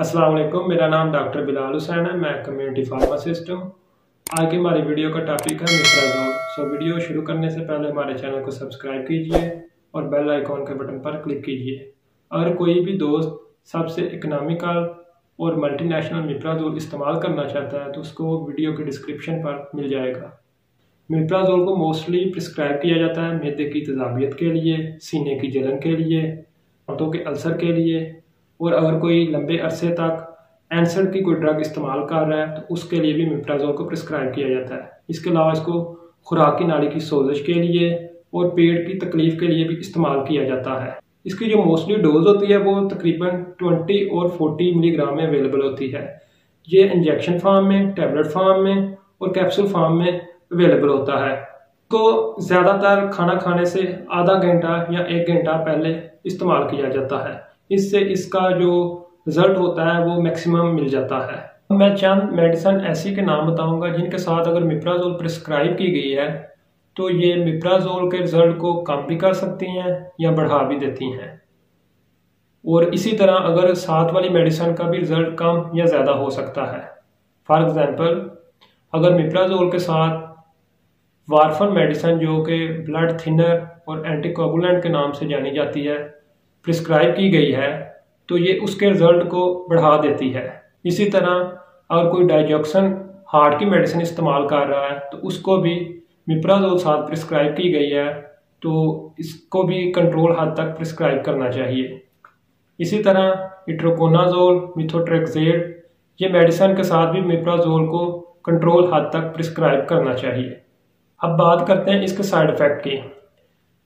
अस्सलाम वालेकुम, मेरा नाम डॉक्टर बिलाल हुसैन है। मैं कम्युनिटी फार्मासिस्ट हूँ। आज की हमारी वीडियो का टॉपिक है मिप्राजोल। वीडियो शुरू करने से पहले हमारे चैनल को सब्सक्राइब कीजिए और बेल आइकॉन के बटन पर क्लिक कीजिए। अगर कोई भी दोस्त सबसे इकोनॉमिकल और मल्टीनेशनल मिप्राजोल इस्तेमाल करना चाहता है तो उसको वीडियो के डिस्क्रिप्शन पर मिल जाएगा। मिप्राजोल को मोस्टली प्रिस्क्राइब किया जाता है मैदे की तेज़ाबियत के लिए, सीने की जलन के लिए, दांतों के अल्सर के लिए, और अगर कोई लंबे अरसे तक एनसेड की कोई ड्रग इस्तेमाल कर रहा है तो उसके लिए भी मिप्राजोल को प्रिस्क्राइब किया जाता है। इसके अलावा इसको खुराक की नाली की सोजिश के लिए और पेट की तकलीफ के लिए भी इस्तेमाल किया जाता है। इसकी जो मोस्टली डोज होती है वो तकरीबन 20 और 40 मिलीग्राम में अवेलेबल होती है। ये इंजेक्शन फार्म में, टैबलेट फार्म में और कैप्सूल फार्म में अवेलेबल होता है। तो ज़्यादातर खाना खाने से आधा घंटा या 1 घंटा पहले इस्तेमाल किया जाता है। इससे इसका जो रिजल्ट होता है वो मैक्सिमम मिल जाता है। मैं चंद मेडिसिन ऐसी के नाम बताऊंगा जिनके साथ अगर मिप्राजोल प्रिस्क्राइब की गई है तो ये मिप्राजोल के रिजल्ट को कम भी कर सकती हैं या बढ़ा भी देती हैं। और इसी तरह अगर साथ वाली मेडिसिन का भी रिजल्ट कम या ज़्यादा हो सकता है। फॉर एग्जांपल, अगर मिप्राजोल के साथ वारफन मेडिसिन जो कि ब्लड थिनर और एंटीकोगुलेंट के नाम से जानी जाती है प्रिस्क्राइब की गई है तो ये उसके रिजल्ट को बढ़ा देती है। इसी तरह अगर कोई डाइजोक्सिन हार्ट की मेडिसिन इस्तेमाल कर रहा है तो उसको भी मिप्राजोल साथ प्रिस्क्राइब की गई है तो इसको भी कंट्रोल हद तक प्रिस्क्राइब करना चाहिए। इसी तरह इट्रोकोनाजोल, मिथोट्रेक्सेट ये मेडिसिन के साथ भी मिप्राजोल को कंट्रोल हद तक प्रिस्क्राइब करना चाहिए। अब बात करते हैं इसके साइड इफ़ेक्ट की।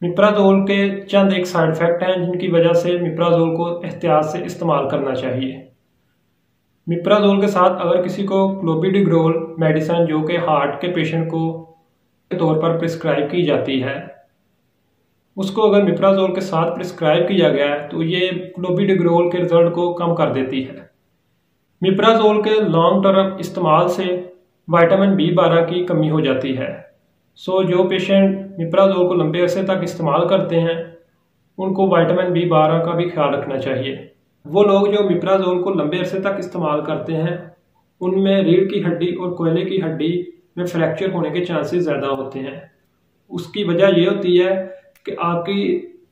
मिप्राजोल के चंद एक साइड इफ़ेक्ट हैं जिनकी वजह से मिप्राजोल को एहतियात से इस्तेमाल करना चाहिए। मिप्राजोल के साथ अगर किसी को क्लोपिडिग्रोल मेडिसिन जो कि हार्ट के पेशेंट को के तौर पर प्रिस्क्राइब की जाती है, उसको अगर मिप्राजोल के साथ प्रिस्क्राइब किया गया है तो ये क्लोपिडिग्रोल के रिजल्ट को कम कर देती है। मिप्राजोल के लॉन्ग टर्म इस्तेमाल से विटामिन B12 की कमी हो जाती है। जो पेशेंट मिप्राजोल को लंबे अरसे तक इस्तेमाल करते हैं उनको विटामिन B12 का भी ख्याल रखना चाहिए। वो लोग जो मिप्राजोल को लंबे अरसे तक इस्तेमाल करते हैं उनमें रीढ़ की हड्डी और कोयले की हड्डी में फ्रैक्चर होने के चांसेस ज़्यादा होते हैं। उसकी वजह ये होती है कि आपकी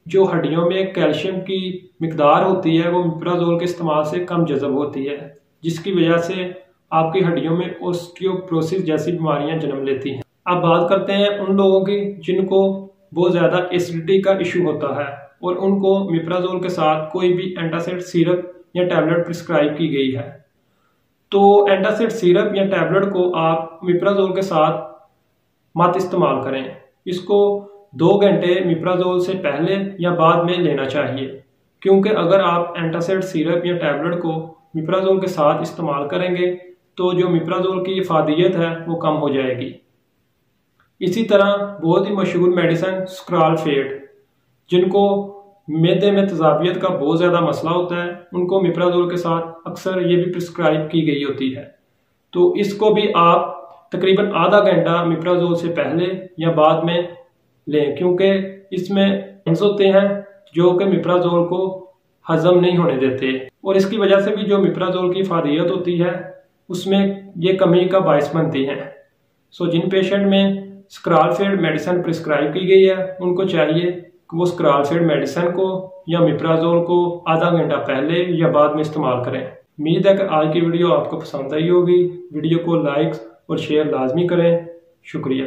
जो हड्डियों में कैल्शियम की मिकदार होती है वो मिप्राजोल के इस्तेमाल से कम जज़ब होती है, जिसकी वजह से आपकी हड्डियों में ऑस्टियोपोरोसिस जैसी बीमारियां जन्म लेती हैं। अब बात करते हैं उन लोगों की जिनको बहुत ज़्यादा एसिडिटी का इशू होता है और उनको मिप्राजोल के साथ कोई भी एंटासिड सिरप या टैबलेट प्रिस्क्राइब की गई है। तो एंटासिड सिरप या टैबलेट को आप मिप्राजोल के साथ मत इस्तेमाल करें। इसको 2 घंटे मिप्राजोल से पहले या बाद में लेना चाहिए, क्योंकि अगर आप एंटासिड सिरप या टैबलेट को मिप्राजोल के साथ इस्तेमाल करेंगे तो जो मिप्राजोल की इफादियत है वो कम हो जाएगी। इसी तरह बहुत ही मशहूर मेडिसिन स्क्रॉलफेट, जिनको मैदे में तेज़ाबियत का बहुत ज़्यादा मसला होता है, उनको मिप्राजोल के साथ अक्सर ये भी प्रिस्क्राइब की गई होती है। तो इसको भी आप तकरीबन आधा घंटा मिप्राजोल से पहले या बाद में लें, क्योंकि इसमें एंजाइम्स होते हैं जो कि मिप्राजोल को हजम नहीं होने देते और इसकी वजह से भी जो मिप्राजोल की इफादियत होती है उसमें ये कमी का बायस बनती हैं। जिन पेशेंट में स्क्रॉलफेट मेडिसिन प्रिस्क्राइब की गई है उनको चाहिए कि वो स्क्रॉलफेट मेडिसिन को या मिप्राजोल को आधा घंटा पहले या बाद में इस्तेमाल करें। उम्मीद है कि आज की वीडियो आपको पसंद आई होगी। वीडियो को लाइक और शेयर लाजमी करें। शुक्रिया।